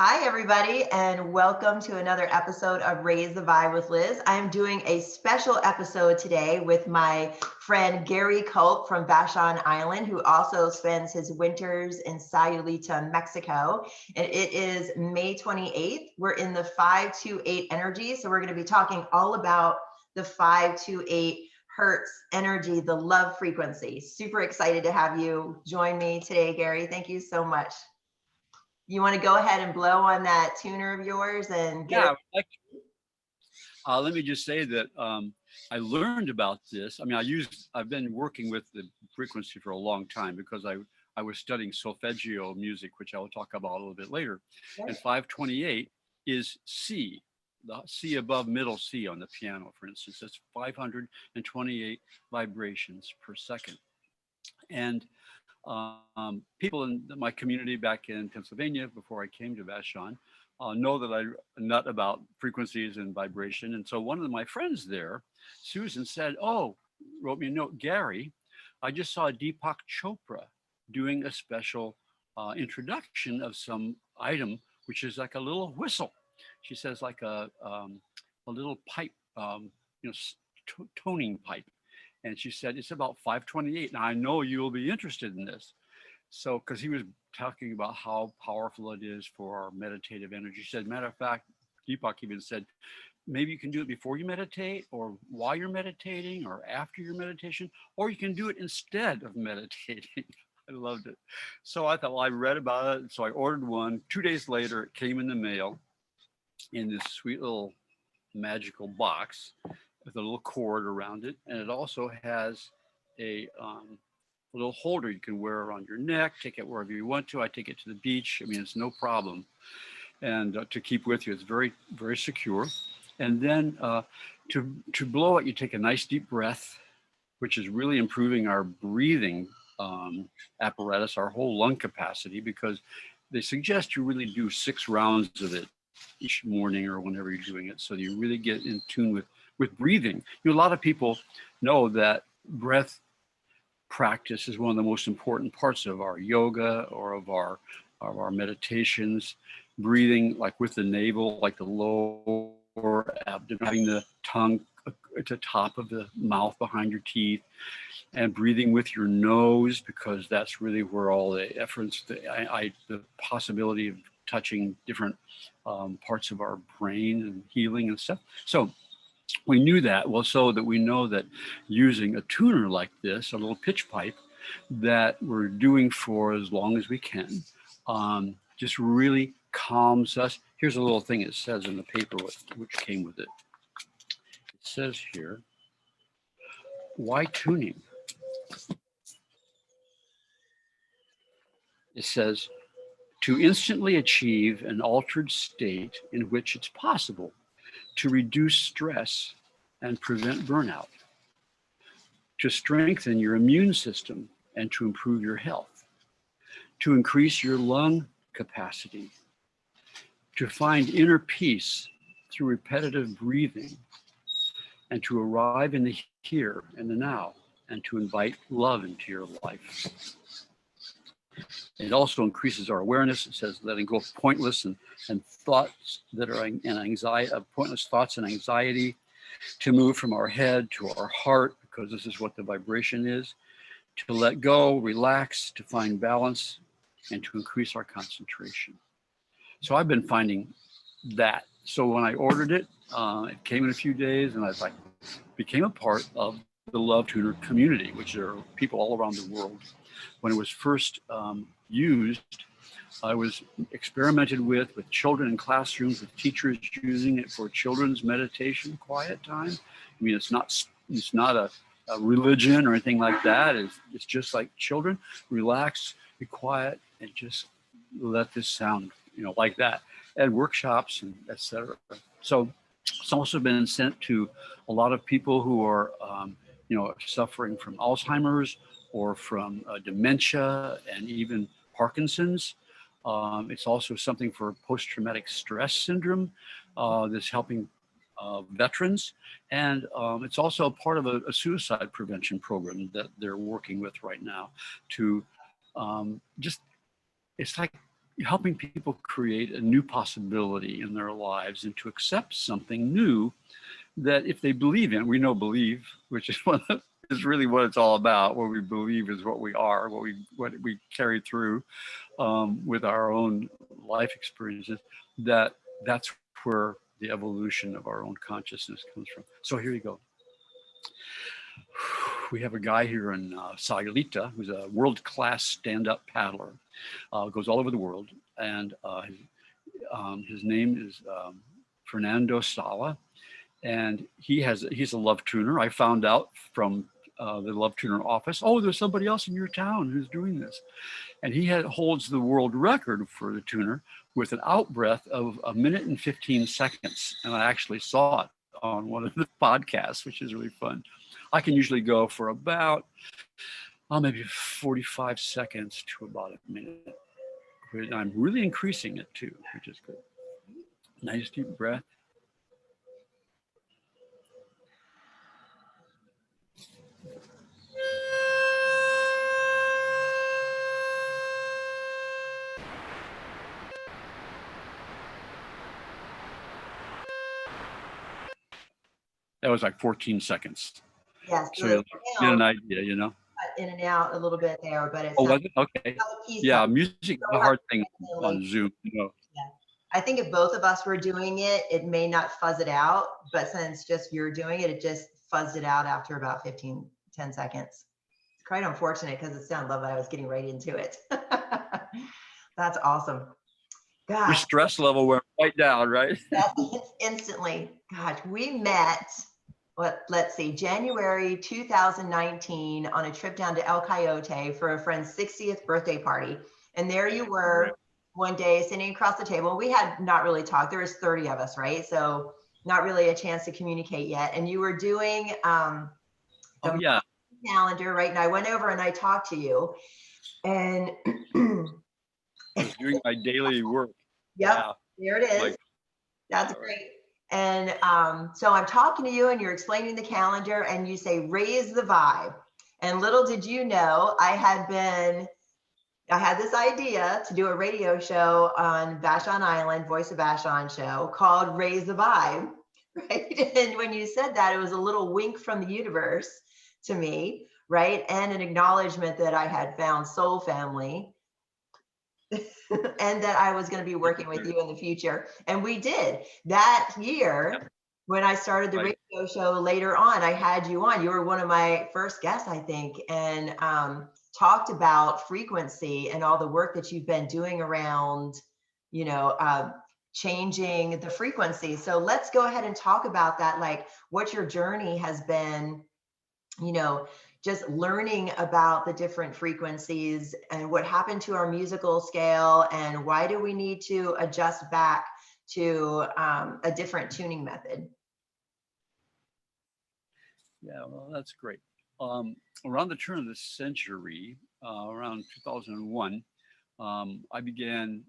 Hi, everybody, and welcome to another episode of Raise the Vibe with Liz. I'm doing a special episode today with my friend Gary Culp from Vashon Island, who also spends his winters in Sayulita, Mexico. And it is May 28th. We're in the 528 energy. So we're going to be talking all about the 528 Hertz energy, the love frequency. Super excited to have you join me today, Gary. Thank you so much. You want to go ahead and blow on that tuner of yours and get it? Let me just say that I learned about this. I mean, I've been working with the frequency for a long time because I was studying solfeggio music, which I will talk about a little bit later. Okay. And 528 is C, the C above middle C on the piano, for instance. That's 528 vibrations per second. And people in my community back in Pennsylvania, before I came to Vashon, know that I nut about frequencies and vibration. And so one of my friends there, Susan, wrote me a note, Gary, I just saw Deepak Chopra doing a special introduction of some item, which is like a little whistle. She says like a little pipe, toning pipe. And she said, it's about 528. Now I know you'll be interested in this. So, because he was talking about how powerful it is for our meditative energy. She said, matter of fact, Deepak even said, maybe you can do it before you meditate or while you're meditating or after your meditation, or you can do it instead of meditating. I loved it. So I thought, well, I read about it. So I ordered one. 2 days later, it came in the mail in this sweet little magical box with a little cord around it. And it also has a little holder you can wear around your neck, take it wherever you want to. I take it to the beach. I mean, it's no problem. And to keep with you, it's very, very secure. And then to blow it, you take a nice deep breath, which is really improving our breathing apparatus, our whole lung capacity, because they suggest you really do 6 rounds of it each morning or whenever you're doing it. So you really get in tune with breathing. A lot of people know that breath practice is one of the most important parts of our yoga or of our meditations. Breathing like with the navel, like the lower abdomen, having the tongue at the top of the mouth behind your teeth, and breathing with your nose, because that's really where all the efforts, the possibility of touching different parts of our brain and healing and stuff. So we knew that. Well, so that we know that using a tuner like this, a little pitch pipe that we're doing for as long as we can, just really calms us. Here's a little thing it says in the paper which came with it. It says here, why tuning? It says, to instantly achieve an altered state in which it's possible to reduce stress and prevent burnout, to strengthen your immune system and to improve your health, to increase your lung capacity, to find inner peace through repetitive breathing, and to arrive in the here and the now, and to invite love into your life. It also increases our awareness. It says letting go of pointless and thoughts that are an anxiety, pointless thoughts and anxiety, to move from our head to our heart, because this is what the vibration is, to let go, relax, to find balance, and to increase our concentration. So I've been finding that. So when I ordered it, it came in a few days, and I became a part of the Love Tuner community, which are people all around the world. When it was first used, I was experimented with children in classrooms, with teachers using it for children's meditation, quiet time. I mean, it's not a religion or anything like that. It's just like children, relax, be quiet, and just let this sound, like that. And workshops and etc. So it's also been sent to a lot of people who are, suffering from Alzheimer's or from dementia and even Parkinson's. It's also something for post-traumatic stress syndrome that's helping veterans. And it's also a part of a suicide prevention program that they're working with right now to it's like helping people create a new possibility in their lives and to accept something new that if they believe in, we know believe, which is is really what it's all about. What we believe is what we are, what we carry through with our own life experiences. That's where the evolution of our own consciousness comes from. So here you go. We have a guy here in Sayulita who's a world-class stand-up paddler. Goes all over the world, and his name is Fernando Sala, and he's a love tuner. I found out from the love tuner office, oh, there's somebody else in your town who's doing this, and he holds the world record for the tuner with an out breath of 1 minute and 15 seconds, and I actually saw it on one of the podcasts, which is really fun. I can usually go for about maybe 45 seconds to about 1 minute. But I'm really increasing it too, which is good. Nice deep breath. That was like 14 seconds. Yes. So you get an idea, you know? In and out a little bit there, but it's was it? Okay. Yeah, music is a hard thing on Zoom, you know. Yeah. I think if both of us were doing it, it may not fuzz it out, but since just you're doing it, it just fuzzed it out after about 10 seconds. It's quite unfortunate because it sounded lovely. I was getting right into it. That's awesome. Gosh. Your stress level went right down, right? Instantly. Gosh, we met, let's see, January 2019 on a trip down to El Coyote for a friend's 60th birthday party. And there you were one day sitting across the table. We had not really talked. There was 30 of us, right? So not really a chance to communicate yet. And you were doing the calendar, right? And I went over and I talked to you. And I was doing my daily work. Yep, yeah. There it is. That's great. And so I'm talking to you and you're explaining the calendar and you say, raise the vibe. And little did you know, I had this idea to do a radio show on Vashon Island, Voice of Vashon show called Raise the Vibe, right? And when you said that, it was a little wink from the universe to me, right? And an acknowledgement that I had found soul family and that I was going to be working with you in the future. And we did. That year, when I started the radio show later on, I had you on. You were one of my first guests, I think, and talked about frequency and all the work that you've been doing around, you know, changing the frequency. So let's go ahead and talk about that, like what your journey has been, you know, just learning about the different frequencies and what happened to our musical scale and why do we need to adjust back to a different tuning method. Yeah, well, that's great. Around the turn of the century, around 2001, I began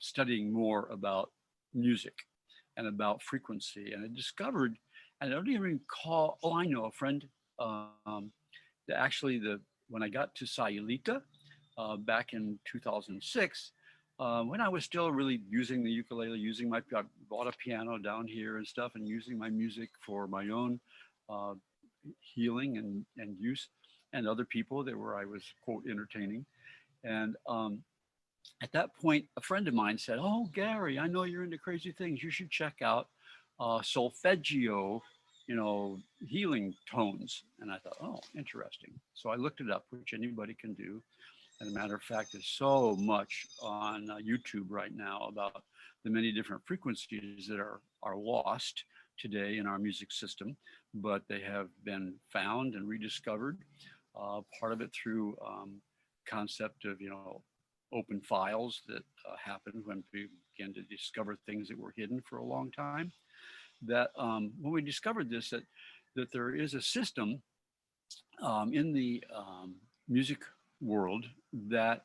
studying more about music and about frequency. And I discovered, and I don't even recall, I know a friend, actually when I got to Sayulita back in 2006, when I was still really using the ukulele, I bought a piano down here and stuff and using my music for my own healing and use, and other people that I was, quote, entertaining. And at that point, a friend of mine said, oh, Gary, I know you're into crazy things. You should check out solfeggio, you know, healing tones. And I thought, oh, interesting. So I looked it up, which anybody can do. As a matter of fact, there's so much on YouTube right now about the many different frequencies that are lost today in our music system, but they have been found and rediscovered. Part of it through concept of, you know, open files that happened when we began to discover things that were hidden for a long time. That when we discovered this, that there is a system in the music world that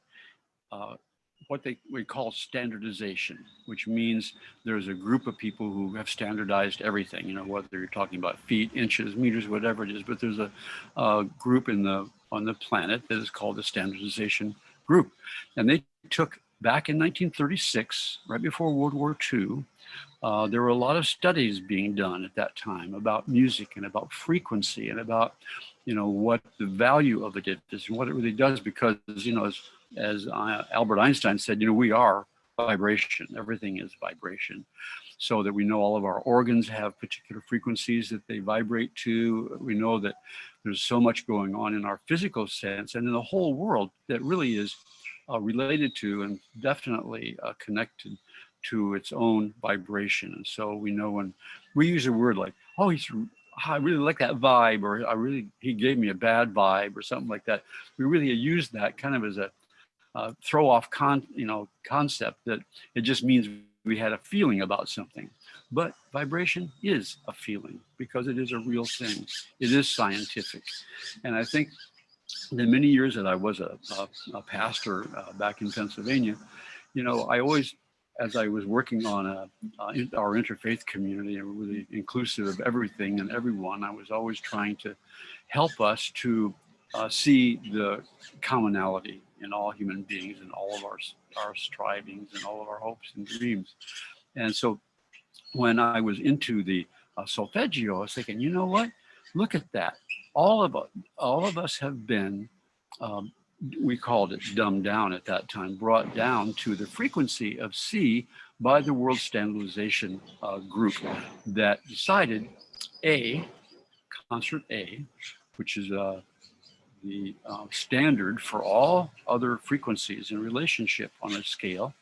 what we call standardization, which means there's a group of people who have standardized everything, you know, whether you're talking about feet, inches, meters, whatever it is, but there's a group on the planet that is called the standardization group. And they took back in 1936, right before World War II, there were a lot of studies being done at that time about music and about frequency and about, what the value of it is and what it really does. Because, as Albert Einstein said, we are vibration. Everything is vibration. So that we know all of our organs have particular frequencies that they vibrate to. We know that there's so much going on in our physical sense and in the whole world that really is related to and definitely connected to its own vibration. And so we know when we use a word like, oh, I really like that vibe, or he gave me a bad vibe, or something like that. We really use that kind of as a throw off concept that it just means we had a feeling about something. But vibration is a feeling because it is a real thing. It is scientific. And I think the many years that I was a pastor back in Pennsylvania, I always, as I was working on our interfaith community and really inclusive of everything and everyone, I was always trying to help us to see the commonality in all human beings and all of our strivings and all of our hopes and dreams. And so when I was into the solfeggio, I was thinking, you know what? Look at that. All of us have been, we called it dumbed down at that time, brought down to the frequency of C by the World Standardization Group that decided concert A, which is the standard for all other frequencies in relationship on a scale,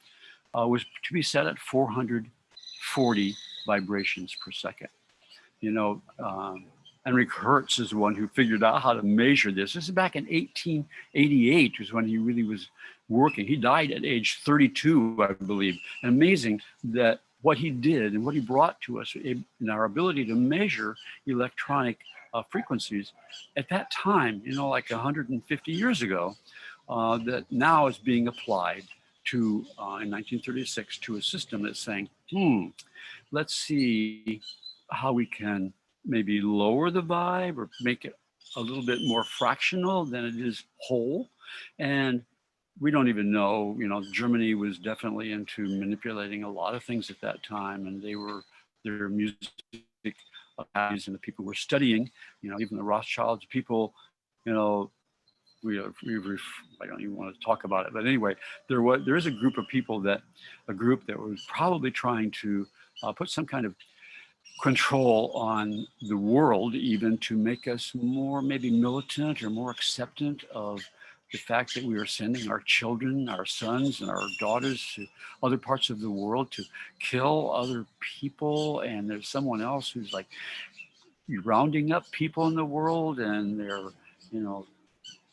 was to be set at 440 vibrations per second. Henrik Hertz is the one who figured out how to measure this. This is back in 1888 was when he really was working. He died at age 32, I believe. And amazing that what he did and what he brought to us in our ability to measure electronic frequencies at that time, like 150 years ago, that now is being applied to, in 1936, to a system that's saying, let's see how we can maybe lower the vibe or make it a little bit more fractional than it is whole. And we don't even know, Germany was definitely into manipulating a lot of things at that time, and their music and the people were studying, even the Rothschilds people, I don't even want to talk about it, but anyway, there is a group that was probably trying to put some kind of control on the world, even to make us more maybe militant or more acceptant of the fact that we are sending our children, our sons and our daughters to other parts of the world to kill other people. And there's someone else who's like rounding up people in the world, and they're,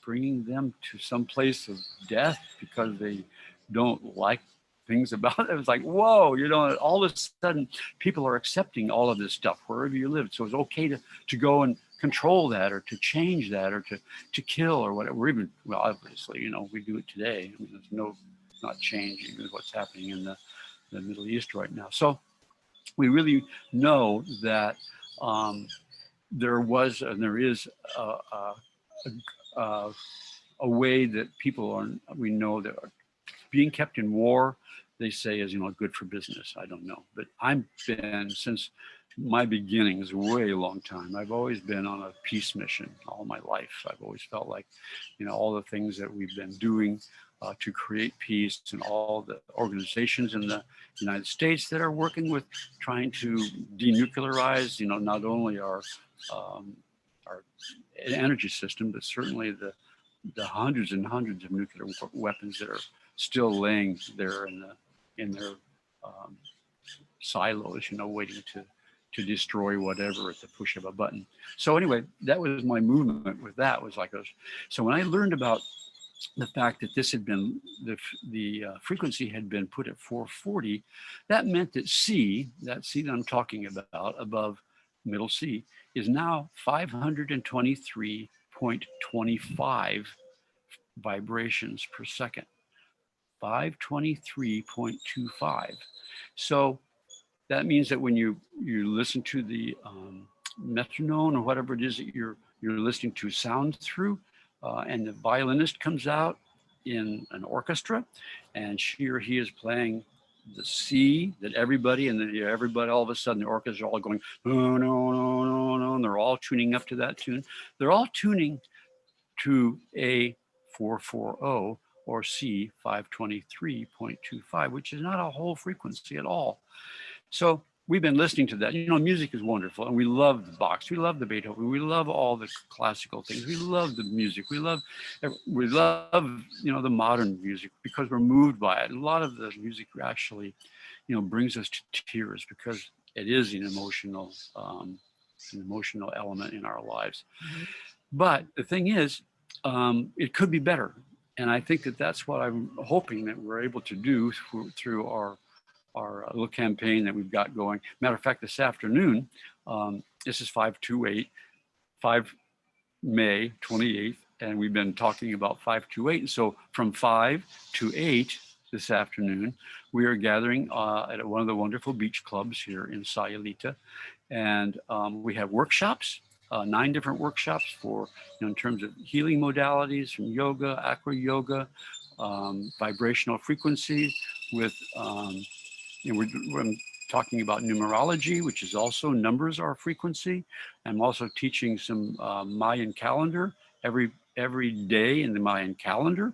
bringing them to some place of death because they don't like things about it. It was like, whoa, all of a sudden people are accepting all of this stuff wherever you live. So it's okay to go and control that, or to change that, or to kill, or whatever. Even, well, obviously, we do it today. I mean, there's not changing with what's happening in the Middle East right now. So we really know that there was and there is a way that people we know that are being kept in war, they say is, good for business. I don't know. But I've been, since my beginnings, way long time, I've always been on a peace mission all my life. I've always felt like, all the things that we've been doing to create peace, and all the organizations in the United States that are working with trying to denuclearize, not only our energy system, but certainly the hundreds and hundreds of nuclear weapons that are still laying there in their silos, waiting to destroy whatever at the push of a button. So anyway, that was my movement with that, was like those. So when I learned about the fact that this had been, the frequency had been put at 440, that meant that C that I'm talking about, above middle C, is now 523.25 vibrations per second. 523.25. So that means that when you listen to the metronome or whatever it is that you're listening to sound through, and the violinist comes out in an orchestra, and she or he is playing the C that everybody, and then everybody, all of a sudden the orchestra are all going, no, no, no, no, no, and they're all tuning up to that tune. They're all tuning to A 440 or C 523.25, which is not a whole frequency at all. So we've been listening to that. You know, music is wonderful, and we love the Bachs, we love the Beethoven, we love all the classical things, we love the music, we love, you know, the modern music because we're moved by it. A lot of the music actually, you know, brings us to tears because it is an emotional element in our lives. Mm-hmm. But the thing is, it could be better, and I think that that's what I'm hoping that we're able to do through our little campaign that we've got going. Matter of fact, this afternoon, this is 528, 5 May 28th, and we've been talking about 528. And so from 5 to 8 this afternoon, we are gathering at one of the wonderful beach clubs here in Sayulita. And we have workshops, 9 different workshops for, you know, in terms of healing modalities from yoga, acro yoga, vibrational frequencies with, you know, we're talking about numerology, which is also numbers are frequency. I'm also teaching some Mayan calendar. Every day in the Mayan calendar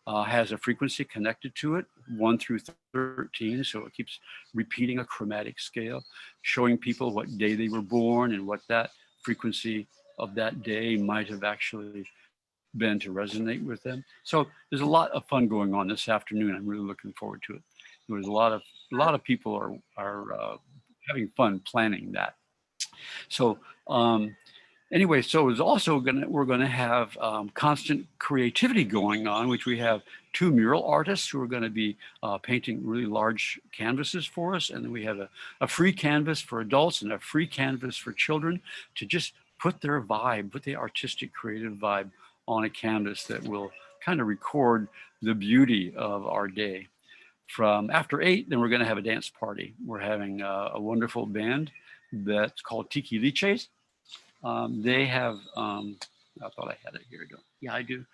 has a frequency connected to it, 1 through 13. So it keeps repeating a chromatic scale, showing people what day they were born and what that frequency of that day might have actually been to resonate with them. So there's a lot of fun going on this afternoon. I'm really looking forward to it. There's a lot of people are having fun planning that. So anyway, so it's also we're gonna have constant creativity going on, which we have 2 mural artists who are going to be painting really large canvases for us, and then we have a free canvas for adults and a free canvas for children to just put their vibe, put the artistic, creative vibe on a canvas that will kind of record the beauty of our day. From after 8, then we're going to have a dance party. We're having a wonderful band that's called Tiki Liches. They have, I thought I had it here. Yeah, I do.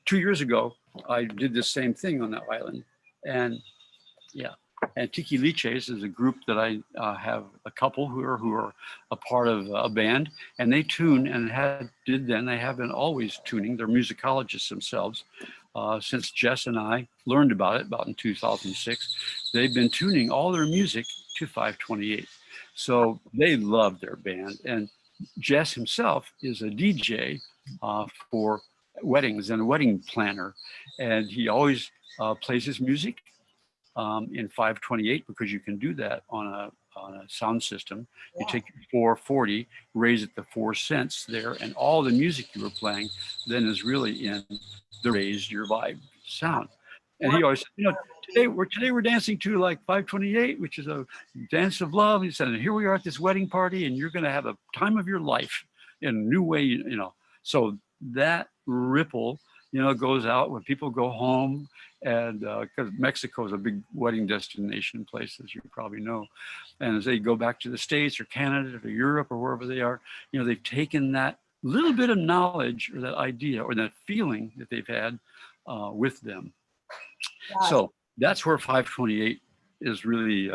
2 years ago, I did the same thing on that island. And yeah, and Tiki Liches is a group that I have a couple who are a part of a band, and they tune and they have been always tuning. They're musicologists themselves. Since Jess and I learned about it about in 2006, they've been tuning all their music to 528. So they love their band. And Jess himself is a DJ for weddings and a wedding planner. And he always plays his music in 528 because you can do that on a sound system. You take 440, raise it to 4 cents there, and all the music you were playing then is really in the raised your vibe sound. And he always said, you know, today we're dancing to like 528, which is a dance of love. He said, and here we are at this wedding party, and you're going to have a time of your life in a new way, you know. So that ripple, you know, goes out when people go home, and because Mexico is a big wedding destination place, as you probably know. And as they go back to the States or Canada or Europe or wherever they are, you know, they've taken that little bit of knowledge or that idea or that feeling that they've had with them. Gosh. So that's where 528 is really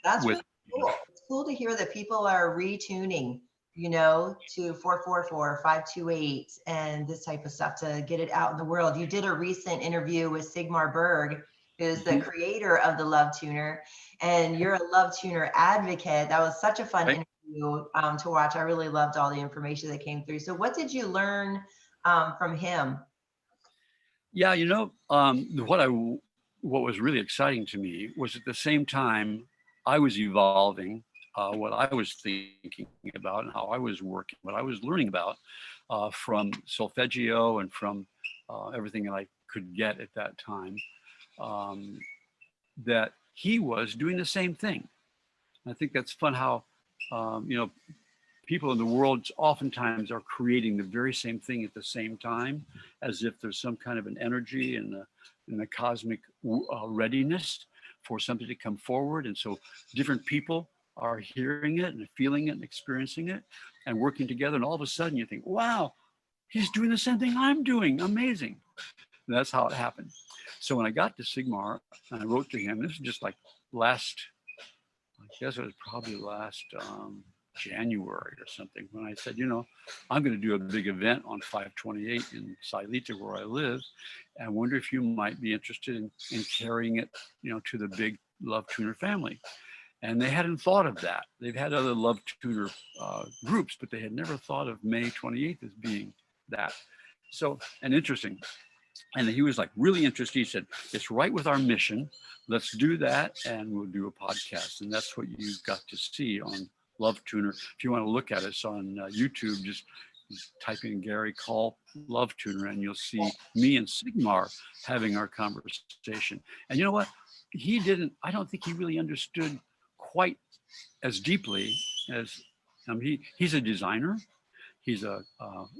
that's really cool. It's cool to hear that people are retuning, you know, to 444, 528 and this type of stuff to get it out in the world. You did a recent interview with Sigmar Berg, who's the creator of the Love Tuner, and you're a Love Tuner advocate. That was such a fun interview to watch. I really loved all the information that came through. So what did you learn from him? Yeah, you know, what was really exciting to me was at the same time I was evolving what I was thinking about and how I was working, what I was learning about from solfeggio and from everything that I could get at that time, that he was doing the same thing. I think that's fun how, you know, people in the world oftentimes are creating the very same thing at the same time, as if there's some kind of an energy in the cosmic readiness for something to come forward. And so different people are hearing it and feeling it and experiencing it and working together. And all of a sudden you think, wow, he's doing the same thing I'm doing. Amazing. that's how it happened. So when I got to Sigmar, and I wrote to him, this was just like last, I guess it was probably last January or something, when I said, I'm going to do a big event on 528 in Silita, where I live. And I wonder if you might be interested in carrying it, to the big Love Tuner family. And they hadn't thought of that. They've had other Love Tuner groups, but they had never thought of May 28th as being that. So, and interesting. And he was like really interested. He said, it's right with our mission. Let's do that. And we'll do a podcast. And that's what you got to see on Love Tuner. If you want to look at us on YouTube, just type in Gary Culp Love Tuner, and you'll see me and Sigmar having our conversation. And you know what? I don't think he really understood quite as deeply as he's a designer. He's a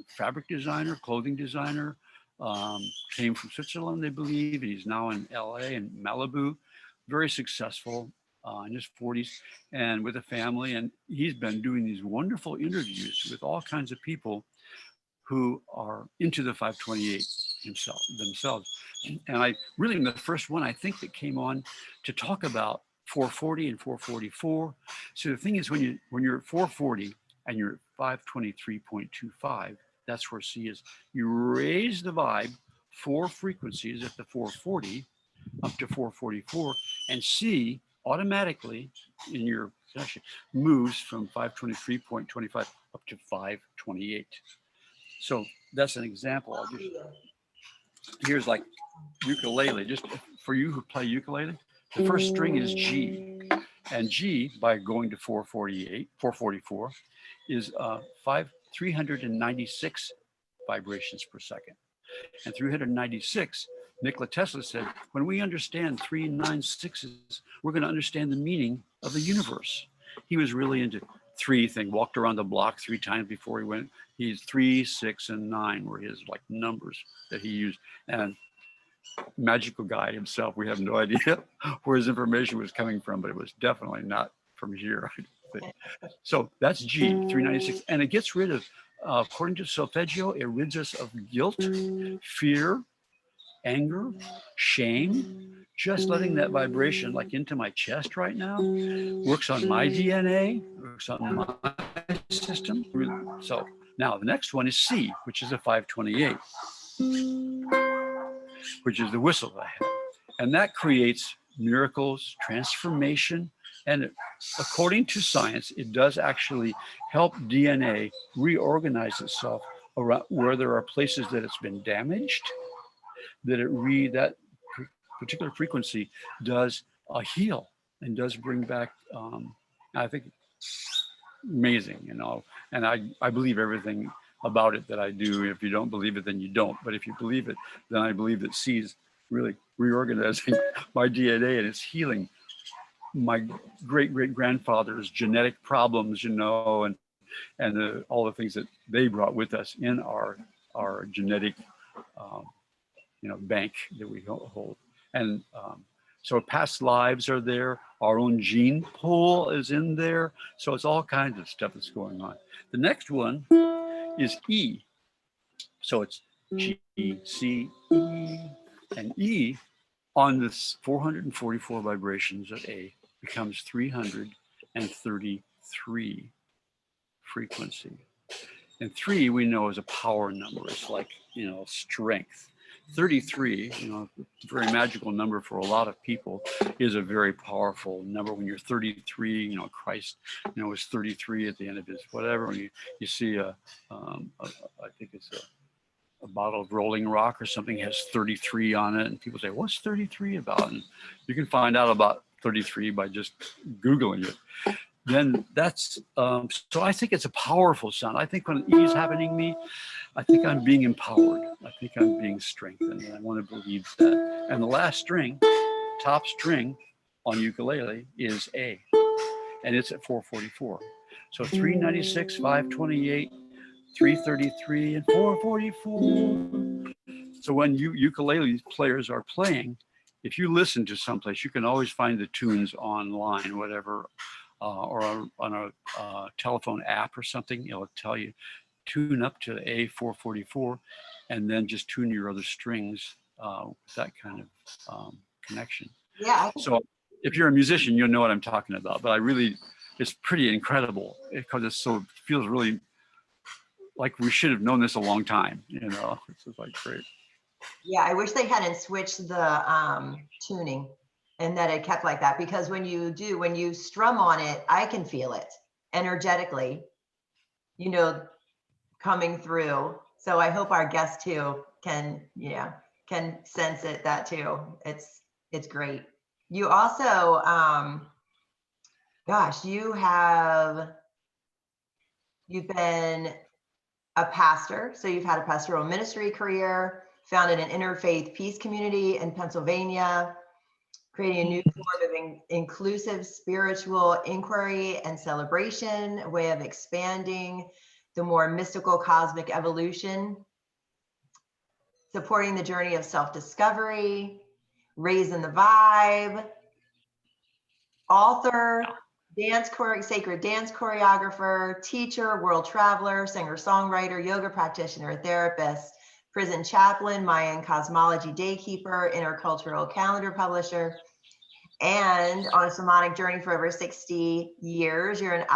fabric designer, clothing designer, came from Switzerland, I believe. He's now in LA and Malibu, very successful in his 40s and with a family. And he's been doing these wonderful interviews with all kinds of people who are into the 528 themselves. And I really, the first one I think that came on to talk about 440 and 444. So the thing is, when you're at 440 and you're at 523.25, that's where C is. You raise the vibe 4 frequencies at the 440 up to 444, and C automatically in your session moves from 523.25 up to 528. So that's an example. Here's like ukulele, just for you who play ukulele, the first string is G, and G, by going to 444, is 396 vibrations per second. And 396, Nikola Tesla said, when we understand 3 and 9 sixes, we're going to understand the meaning of the universe. He was really into 3 thing, walked around the block 3 times before he went. He's 3, 6, and 9 were his like numbers that he used. And magical guy himself, we have no idea where his information was coming from, but it was definitely not from here, I think. So that's G, 396. And it gets rid of, according to solfeggio, it rids us of guilt, fear, anger, shame. Just letting that vibration like into my chest right now works on my DNA, works on my system. So now the next one is C, which is a 528, which is the whistle I have. And that creates miracles, transformation. And according to science, it does actually help DNA reorganize itself around where there are places that it's been damaged, that particular frequency does heal and does bring back, I think, amazing, and I believe everything about it that I do. If you don't believe it, then you don't. But if you believe it, then I believe that C is really reorganizing my DNA, and it's healing my great-great-grandfather's genetic problems, and all the things that they brought with us in our genetic, bank that we hold. And so past lives are there. Our own gene pool is in there. So it's all kinds of stuff that's going on. The next one is E. So it's G, C, E, and E on this 444 vibrations of A becomes 333 frequency. And 3 we know is a power number. It's like, strength. 33, very magical number for a lot of people, is a very powerful number. When you're 33, Christ, was 33 at the end of his whatever. When you see I think it's a bottle of Rolling Rock or something has 33 on it, and people say, what's 33 about? And you can find out about 33 by just Googling it. Then that's, so I think it's a powerful sound. I think when E is happening to me, I think I'm being empowered. I think I'm being strengthened, and I want to believe that. And the last string, top string on ukulele is A, and it's at 444. So 396, 528, 333, and 444. So when ukulele players are playing, if you listen to someplace, you can always find the tunes online, whatever, or on a telephone app or something. It'll tell you, tune up to A444, and then just tune your other strings that kind of connection. Yeah. So if you're a musician, you'll know what I'm talking about. But it's pretty incredible because it feels really like we should have known this a long time. It's just like great. Yeah, I wish they hadn't switched the tuning and that it kept like that, because when you strum on it, I can feel it energetically, coming through. So I hope our guests too can sense that too. It's great. You also, gosh, you've been a pastor. So you've had a pastoral ministry career, founded an Interfaith Peace Community in Pennsylvania, creating a new form of inclusive spiritual inquiry and celebration, a way of expanding the more mystical cosmic evolution, supporting the journey of self-discovery, raising the vibe, author, sacred dance choreographer, teacher, world traveler, singer-songwriter, yoga practitioner, therapist, prison chaplain, Mayan cosmology daykeeper, intercultural calendar publisher, and on a shamanic journey for over 60 years. You're an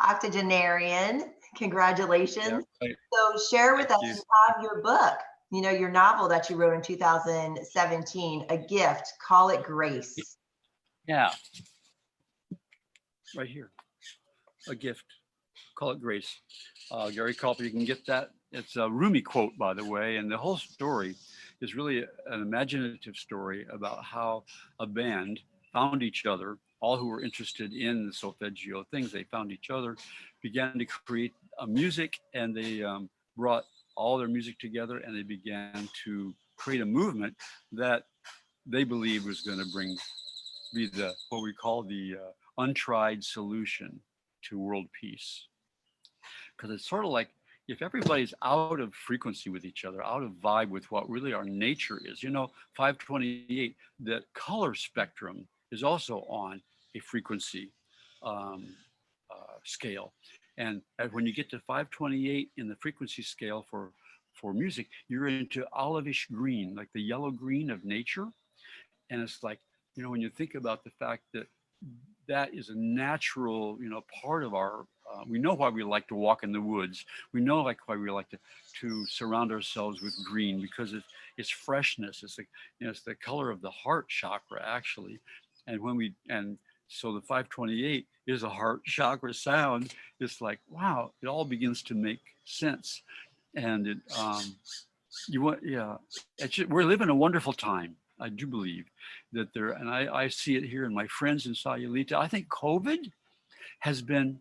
octogenarian. Congratulations. Yeah, right. So share with us, you have your book, your novel that you wrote in 2017, A Gift, Call It Grace. Yeah. Right here. A Gift, Call It Grace. Gary Culp, you can get that. It's a Rumi quote, by the way, and the whole story is really an imaginative story about how a band found each other, all who were interested in the solfeggio things. They found each other, began to create music, and they brought all their music together, and they began to create a movement that they believed was going to be what we call the untried solution to world peace. Because it's sort of like, if everybody's out of frequency with each other, out of vibe with what really our nature is, 528, the color spectrum is also on a frequency scale. And when you get to 528 in the frequency scale for music, you're into olivish green, like the yellow green of nature. And it's like, when you think about the fact that that is a natural, part of our, we know why we like to walk in the woods. We know why we like to surround ourselves with green, because it's freshness. It's it's the color of the heart chakra, actually. And so the 528 is a heart chakra sound. It's like, wow, it all begins to make sense. And we're living a wonderful time. I do believe that and I see it here in my friends in Sayulita. I think COVID has been,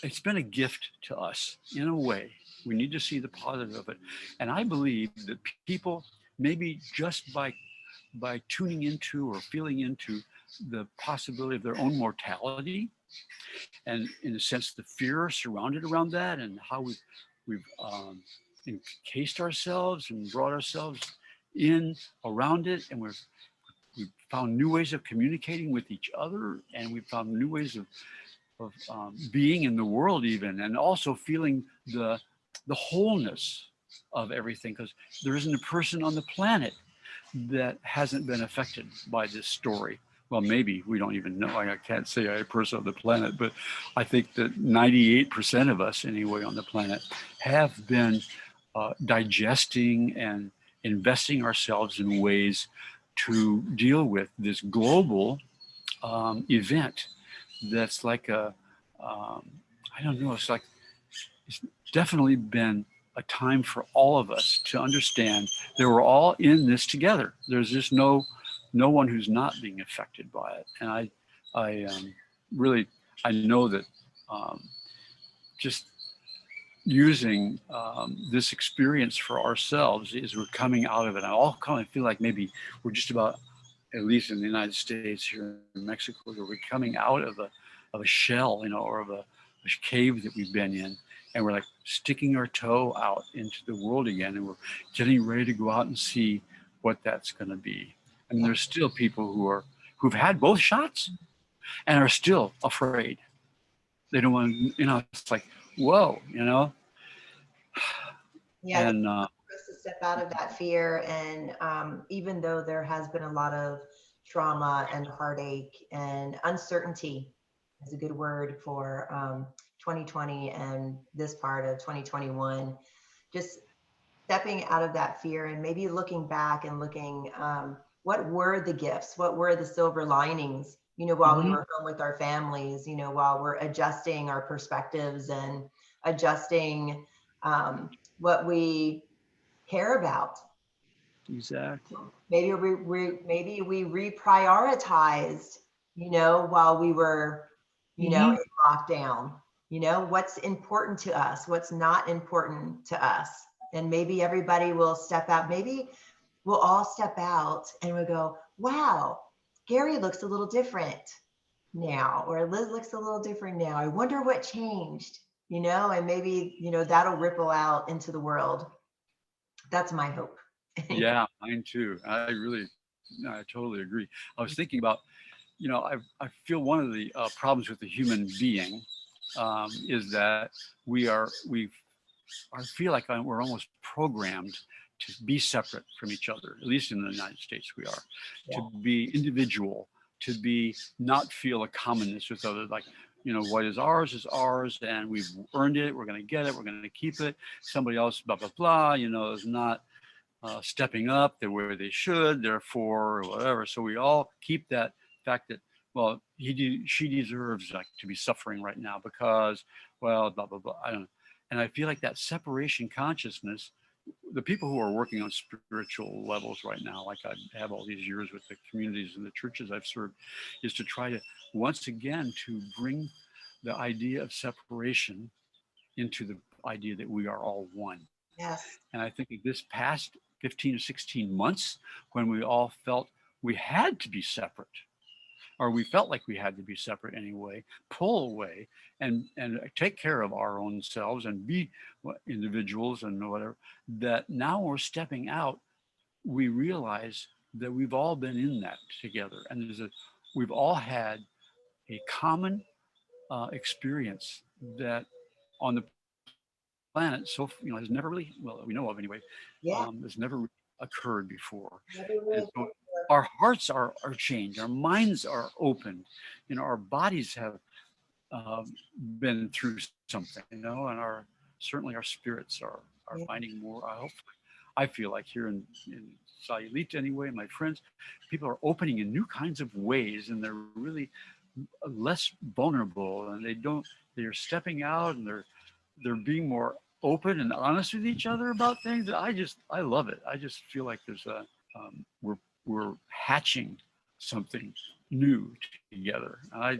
it's been a gift to us in a way. We need to see the positive of it. And I believe that people, maybe just by tuning into or feeling into the possibility of their own mortality, and in a sense, the fear surrounded around that, and how we've encased ourselves and brought ourselves in around it, and we've found new ways of communicating with each other, and we've found new ways of being in the world even, and also feeling the wholeness of everything, because there isn't a person on the planet that hasn't been affected by this story. Well, maybe we don't even know. I can't say I'm a person on the planet, but I think that 98% of us anyway on the planet have been digesting and investing ourselves in ways to deal with this global event that's like I don't know, it's definitely been a time for all of us to understand that we're all in this together. There's just no one who's not being affected by it. And I really know that just using this experience for ourselves as we're coming out of it. I all kind of feel like maybe we're just about, at least in the United States, here in Mexico, where we're coming out of a shell, or of a cave that we've been in, and we're like sticking our toe out into the world again, and we're getting ready to go out and see what that's going to be. I mean, there's still people who've had both shots and are still afraid. They don't want to, it's like, whoa, Yeah, and this step out of that fear. And even though there has been a lot of trauma and heartache and uncertainty is a good word for 2020 and this part of 2021, just stepping out of that fear and maybe looking back and looking, what were the gifts? What were the silver linings, while we were home with our families, while we're adjusting our perspectives and adjusting what we care about. Exactly. Maybe we reprioritized, while we were, in lockdown, what's important to us, what's not important to us. And maybe everybody will step out. Maybe we'll all step out and we'll go, wow, Gary looks a little different now, or Liz looks a little different now. I wonder what changed, and maybe, that'll ripple out into the world. That's my hope. Yeah, mine too. I totally agree. I was thinking about, I feel one of the problems with the human being is that I feel like we're almost programmed to be separate from each other. At least in the United States, we are. Yeah. To be individual, to be not feel a commonness with others. Like, what is ours, and we've earned it. We're going to get it. We're going to keep it. Somebody else, blah blah blah. Is not stepping up the way they should. Therefore, or whatever. So we all keep that fact that, well, she deserves to be suffering right now because, well, blah blah blah. I don't know. And I feel like that separation consciousness, the people who are working on spiritual levels right now, like I have all these years with the communities and the churches I've served, is to try to, once again, to bring the idea of separation into the idea that we are all one. Yes. And I think this past 15 or 16 months, when we all felt we had to be separate, or we felt like we had to be separate anyway, pull away and take care of our own selves and be individuals and whatever, that now we're stepping out, we realize that we've all been in that together. And we've all had a common experience that on the planet, has never really, well, we know of anyway, has never really occurred before. And so our hearts are changed, our minds are opened, our bodies have been through something, and certainly our spirits are finding more. I feel like here in Sayulita anyway, my friends, people are opening in new kinds of ways, and they're really less vulnerable, and they're stepping out, and they're being more open and honest with each other about things. I love it. I just feel like there's we're hatching something new together. I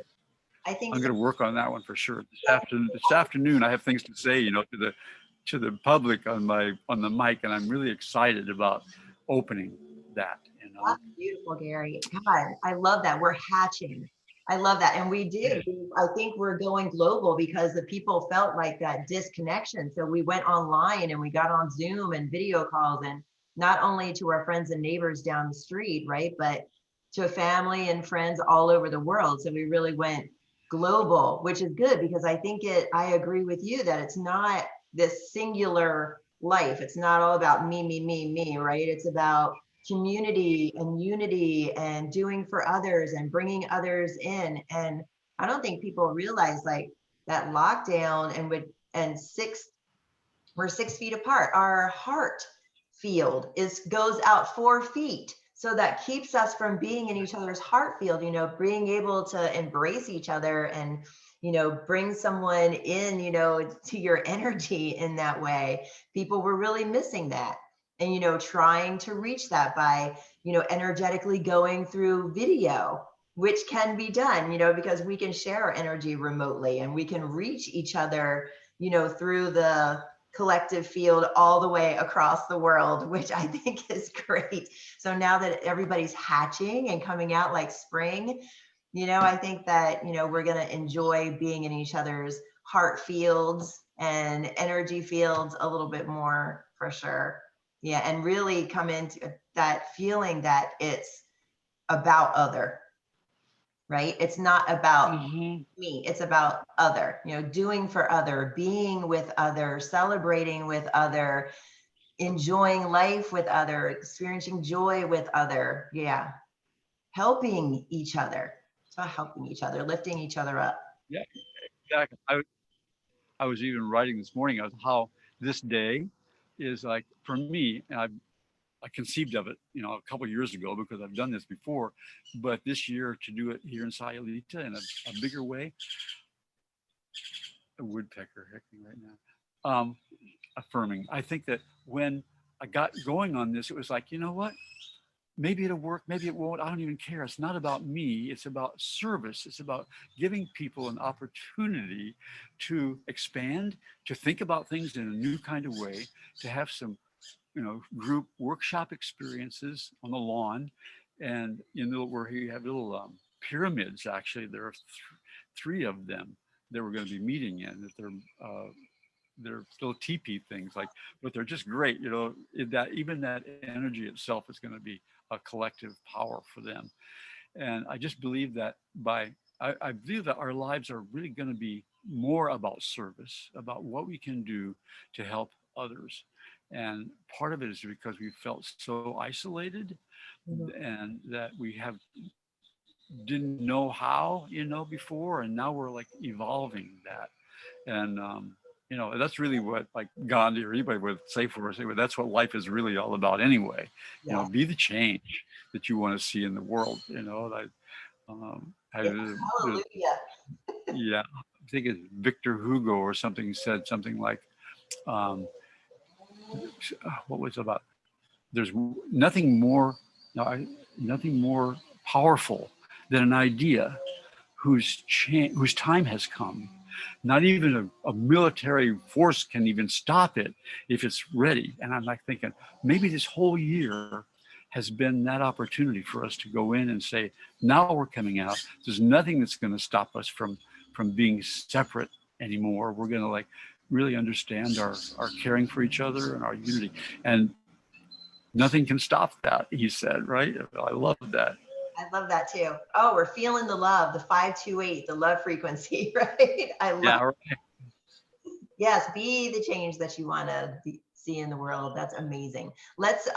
think I'm going to work on that one for sure. This afternoon, I have things to say, to the public on the mic, and I'm really excited about opening that. That's beautiful, Gary. God, I love that. We're hatching. I love that. And we did. I think we're going global because the people felt like that disconnection. So we went online and we got on Zoom and video calls, and not only to our friends and neighbors down the street, right, but to family and friends all over the world. So we really went global, which is good because I think I agree with you that it's not this singular life. It's not all about me, right? It's about community and unity and doing for others and bringing others in. And I don't think people realize like that lockdown we're 6 feet apart. Our heart field goes out 4 feet. So that keeps us from being in each other's heart field, being able to embrace each other and, bring someone in, to your energy in that way. People were really missing that. And, trying to reach that by, energetically going through video, which can be done, because we can share our energy remotely and we can reach each other, through the collective field all the way across the world, which I think is great. So now that everybody's hatching and coming out like spring, I think that, we're going to enjoy being in each other's heart fields and energy fields a little bit more for sure. Yeah. And really come into that feeling that it's about other, right? It's not about me, it's about other, doing for other, being with other, celebrating with other, enjoying life with other, experiencing joy with other. Yeah. Helping each other. It's about helping each other, lifting each other up. Yeah, exactly. I was even writing this morning of how this day is like for me, and I conceived of it, a couple of years ago because I've done this before, but this year to do it here in Sayulita in a bigger way, a woodpecker hecking right now, affirming. I think that when I got going on this, it was like, you know what? Maybe it'll work, maybe it won't. I don't even care. It's not about me. It's about service. It's about giving people an opportunity to expand, to think about things in a new kind of way, to have some, group workshop experiences on the lawn. And where you have little pyramids, actually, there are three of them that we're going to be meeting in, that they're little teepee things, but they're just great. That even that energy itself is going to be a collective power for them. And I just believe that I believe that our lives are really going to be more about service, about what we can do to help others. And part of it is because we felt so isolated, and that we didn't know how, before, and now we're like evolving that. And that's really what like Gandhi or anybody would say for us. That's what life is really all about anyway. Yeah. Be the change that you want to see in the world. Hallelujah. Yeah, I think it's Victor Hugo or something said something like, what was it about? There's nothing more, nothing more powerful than an idea whose time has come. Not even a military force can even stop it if it's ready. And I'm like thinking, maybe this whole year has been that opportunity for us to go in and say, now we're coming out. There's nothing that's going to stop us from being separate anymore. We're going to like really understand our caring for each other and our unity. And nothing can stop that, he said, right? I love that. I love that too. Oh, we're feeling the love, the 528, the love frequency, right? I love. Yeah, right. Yes, be the change that you want to see in the world. That's amazing. Let's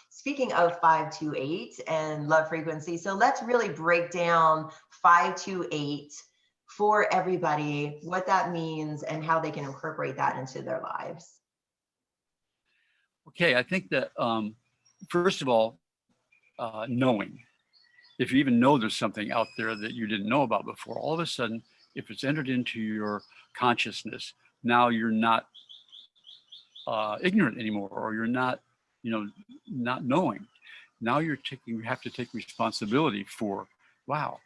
speaking of 528 and love frequency, so let's really break down 528 for everybody, what that means and how they can incorporate that into their lives. Okay, I think that first of all, knowing. If you even know there's something out there that you didn't know about before, all of a sudden, if it's entered into your consciousness, now you're not ignorant anymore, or you're not, not knowing. Now you have to take responsibility for, wow,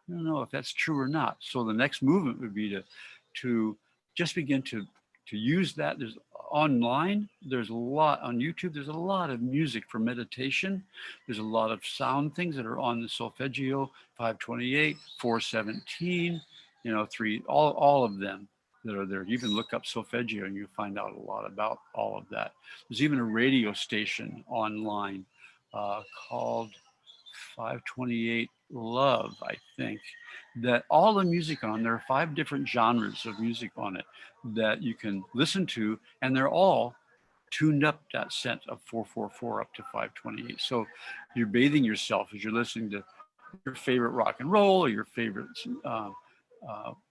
I don't know if that's true or not. So the next movement would be to just begin to use that. There's online, there's a lot on YouTube, there's a lot of music for meditation. There's a lot of sound things that are on the solfeggio, 528, 417, all of them that are there. You can look up solfeggio and you find out a lot about all of that. There's even a radio station online called 528 Love, I think, that all the music on there are 5 different genres of music on it that you can listen to, and they're all tuned up that scent of 444 up to 528. So you're bathing yourself as you're listening to your favorite rock and roll, or your favorite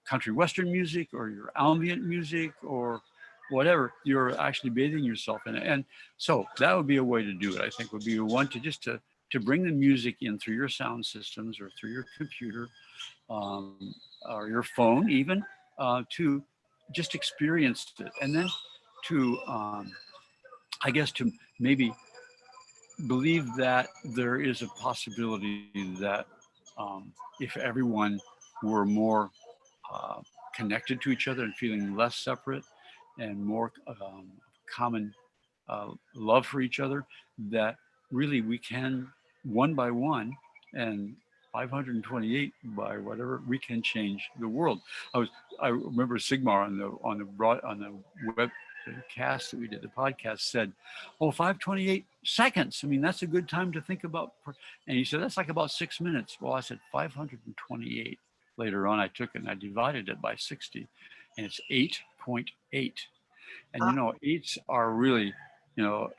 country western music, or your ambient music, or whatever. You're actually bathing yourself in it. And so that would be a way to do it, I think, would be one to bring the music in through your sound systems or through your computer, or your phone even, to just experience it. And then to, I guess, to maybe believe that there is a possibility that if everyone were more connected to each other and feeling less separate and more common love for each other, that really we can, one by one, and 528 by whatever, we can change the world. I remember Sigmar on the web cast that we did, the podcast, said, "Oh, 528 seconds. I mean, that's a good time to think about." And he said, "That's like about 6 minutes." Well, I said 528. Later on, I took it and I divided it by 60, and it's 8.8. And eights are really you know,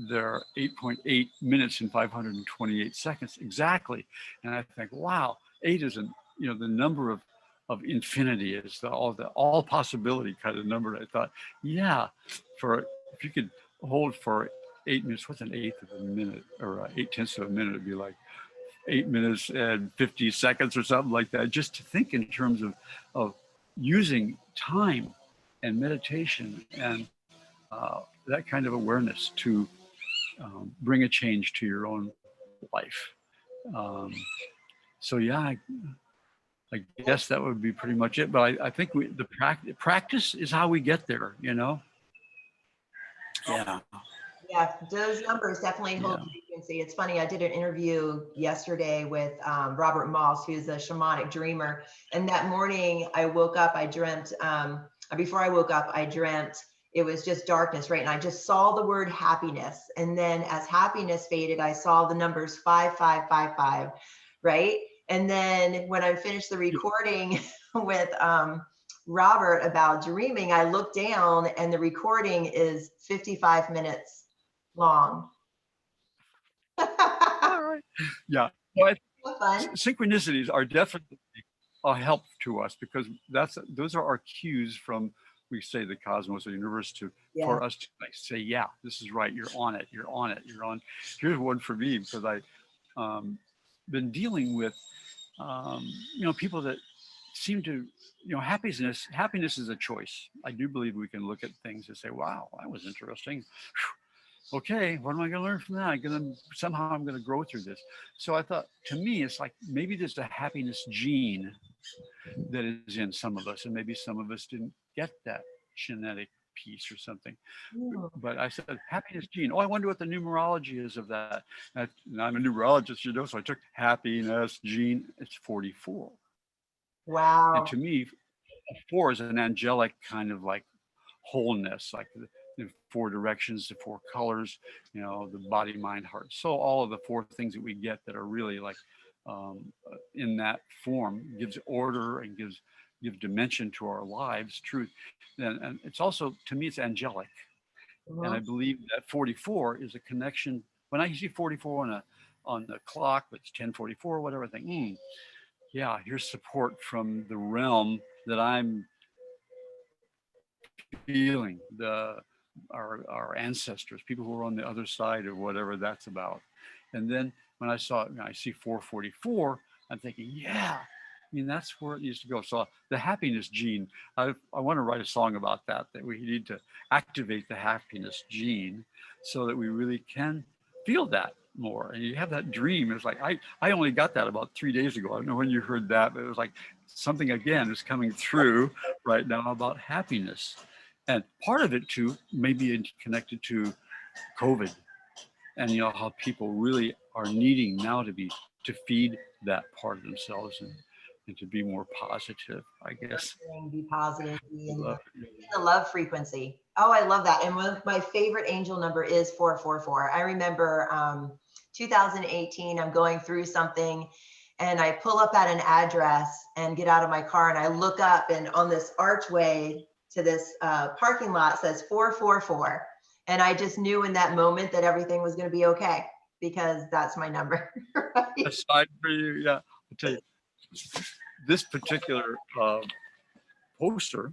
they're 8.8 minutes and 528 seconds exactly. And I think, wow, 8 isn't, you know, the number of infinity is the all possibility kind of number. I thought, yeah, for if you could hold for 8 minutes, what's an eighth of a minute or 8/10 of a minute? It'd be like 8 minutes and 50 seconds or something like that. Just to think in terms of using time and meditation and that kind of awareness to bring a change to your own life. Um, so yeah, I guess that would be pretty much it. But I think the practice is how we get there, you know? Yeah. Yeah, those numbers definitely hold frequency. It's funny, I did an interview yesterday with Robert Moss, who's a shamanic dreamer. And that morning I woke up, I dreamt, before I woke up, I dreamt it was just darkness, right? And I just saw the word happiness. And then as happiness faded, I saw the numbers 5555, right? And then when I finished the recording with Robert about dreaming, I looked down and the recording is 55 minutes long. All right. Yeah. But Fun. synchronicities are definitely a help to us because those are our cues from, we say, the cosmos or the universe for us to like say, yeah, this is right. You're on it. You're on it. You're on. Here's one for me because I been dealing with you know, people that seem to, you know, happiness is a choice. I do believe we can look at things and say, wow, that was interesting. Okay, what am I going to learn from that? Somehow I'm going to grow through this. So I thought, to me, it's like maybe there's a happiness gene that is in some of us, and maybe some of us didn't get that genetic piece or something. But I said, happiness gene. Oh, I wonder what the numerology is of that. And I'm a numerologist, you know, so I took happiness gene. It's 44. Wow. And to me, 4 is an angelic kind of like wholeness, like the 4 directions, the 4 colors, you know, the body, mind, heart, soul, all of the 4 things that we get that are really like in that form gives order and gives dimension to our lives, truth. And it's also, to me, it's angelic. And I believe that 44 is a connection. When I see 44 on the clock, it's 10:44, whatever, I think, yeah, here's support from the realm that I'm feeling, our ancestors, people who are on the other side of whatever that's about. And then when I see 444, I'm thinking, yeah, I mean, that's where it needs to go. So the happiness gene, I want to write a song about that we need to activate the happiness gene so that we really can feel that more. And you have that dream. It's like, I only got that about 3 days ago. I don't know when you heard that, but it was like something again is coming through right now about happiness. And part of it too, may be connected to COVID and, you know, how people really are needing now to feed that part of themselves and to be more positive, I guess. Be positive, be in the love frequency. Oh, I love that. And my favorite angel number is 444. I remember 2018, I'm going through something and I pull up at an address and get out of my car and I look up, and on this archway to this parking lot says 444. And I just knew in that moment that everything was going to be okay because that's my number. Right? Aside for you, yeah. I'll tell you, this particular poster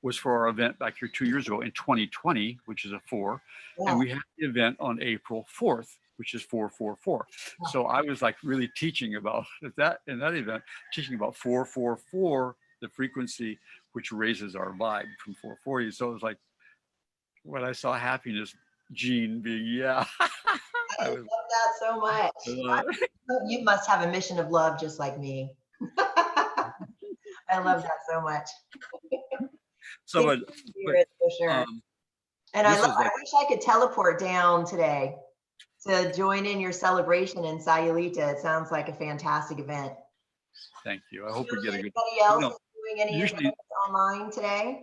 was for our event back here 2 years ago in 2020, which is a 4. Yeah. And we had the event on April 4th, which is 444. Yeah. So I was like really teaching about that in that event, teaching about 444, the frequency which raises our vibe from 440. So it was like when I saw happiness gene being, yeah. I love that so much. You must have a mission of love just like me. I love that so much. So, for sure. And I wish I could teleport down today to join in your celebration in Sayulita. It sounds like a fantastic event. Thank you. I hope we get a good. Anybody else doing any events online today?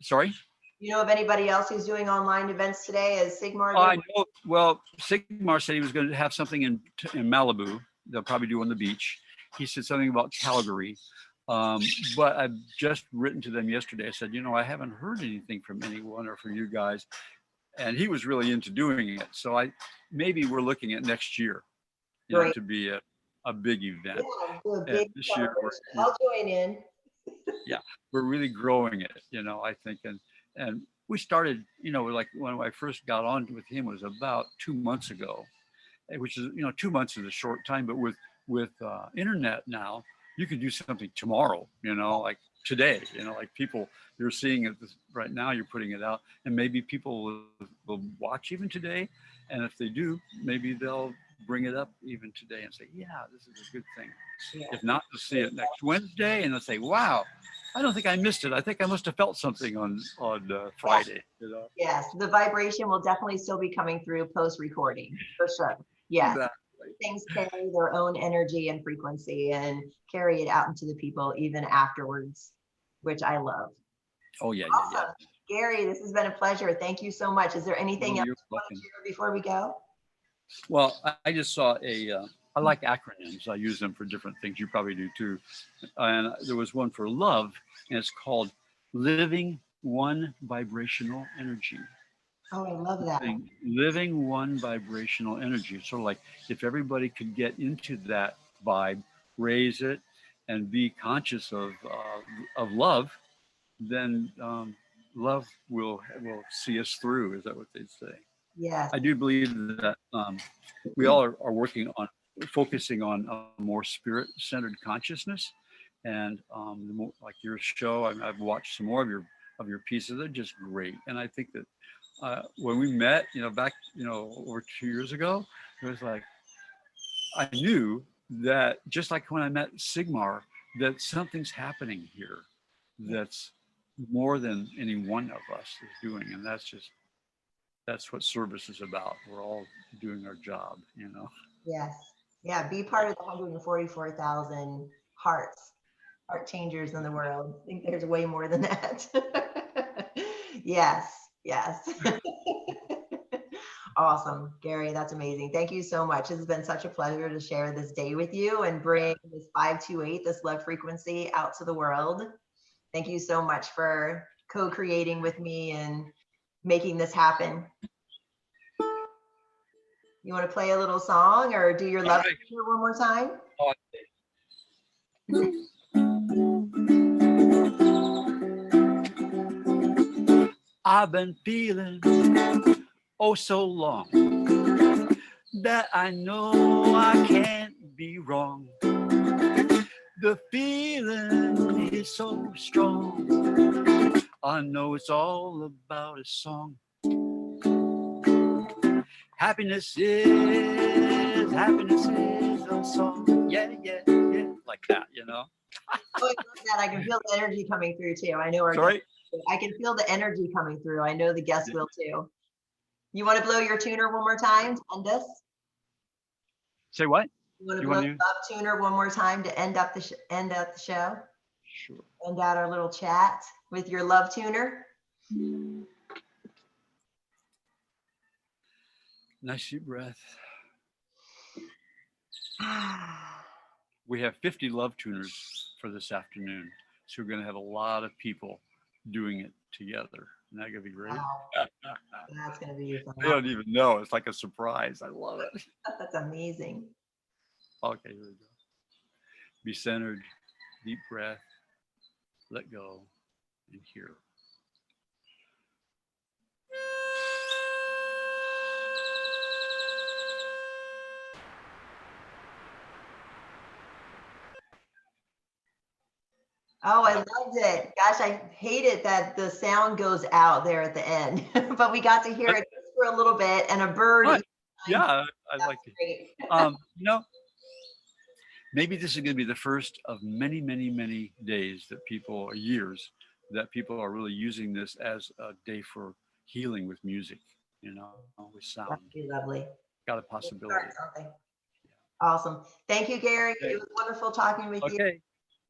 Sorry? You know of anybody else who's doing online events today? Is Sigmar? I know. Well, Sigmar said he was going to have something in Malibu. They'll probably do on the beach. He said something about Calgary. But I've just written to them yesterday. I said, you know, I haven't heard anything from anyone or from you guys. and he was really into doing it. So maybe we're looking at next year, you know, to be a big event. Yeah, do a big this year I'll join in. Yeah, we're really growing it, you know, I think. And we started, you know, like when I first got on with him was about 2 months ago, which is, you know, 2 months is a short time, but with internet now, you can do something tomorrow, you know, like today, you know, like people, you're seeing it right now, you're putting it out, and maybe people will watch even today. And if they do, maybe they'll bring it up even today and say, yeah, this is a good thing. Yeah. If not, to see it next Wednesday and they'll say, wow, I don't think I missed it. I think I must have felt something on Friday. You know? Yes, the vibration will definitely still be coming through post-recording, for sure. Yes, exactly. Things carry their own energy and frequency and carry it out into the people even afterwards, which I love. Oh, yeah, awesome. Yeah. Gary, this has been a pleasure. Thank you so much. Is there anything else you want to share before we go? Well, I just saw I like acronyms. I use them for different things. You probably do too. And there was one for love, and it's called Living One Vibrational Energy. Oh, I love that. Living one vibrational energy. Sort of like if everybody could get into that vibe, raise it, and be conscious of love, then love will see us through. Is that what they say? Yeah. I do believe that we all are working on focusing on a more spirit-centered consciousness, and the more, like your show, I've watched some more of your pieces. They're just great, and I think that when we met, you know, back, you know, over 2 years ago, it was like I knew that just like when I met Sigmar, that something's happening here that's more than any one of us is doing, and that's what service is about. We're all doing our job, you know. Yes. Yeah. Be part of the 144,000 heart changers in the world. I think there's way more than that. Yes. Yes. Awesome. Gary, that's amazing. Thank you so much. It's been such a pleasure to share this day with you and bring this 528, this love frequency, out to the world. Thank you so much for co-creating with me and making this happen. You want to play a little song or do your love feature one more time? I've been feeling oh so long that I know I can't be wrong. The feeling is so strong. I know it's all about a song. Happiness is a song. Yeah, yeah, yeah. Like that, you know? Oh, I love that. I can feel the energy coming through too. I know I can feel the energy coming through. I know the guests will too. You want to blow your tuner one more time to end us? Say what? You want to blow the love tuner one more time to end up the show? Sure. End out our little chat with your love tuner. Nice deep breath. We have 50 love tuners for this afternoon. So we're going to have a lot of people doing it together. Isn't that going to be great? Wow. That's going to be fun. They don't even know. It's like a surprise. I love it. That's amazing. Okay, here we go. Be centered, deep breath, let go, and hear. Oh, I loved it. Gosh, I hate it that the sound goes out there at the end, but we got to hear it for a little bit and a bird. What? Yeah, I'd like to. You know, maybe this is going to be the first of many, many, many days that years that people are really using this as a day for healing with music, you know, with sound. That'd be lovely. Got a possibility. Awesome. Thank you, Gary. Okay. It was wonderful talking with you.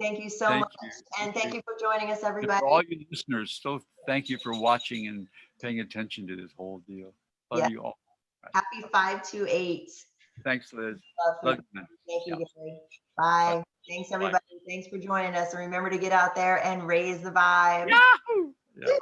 Thank you so much. And thank you for joining us, everybody. For all you listeners, so thank you for watching and paying attention to this whole deal. Love you all. Happy 528. Thanks, Liz. Love you. Thank you, Gary. Bye. Thanks, everybody. Thanks for joining us. And remember to get out there and raise the vibe. Yahoo! Yeah.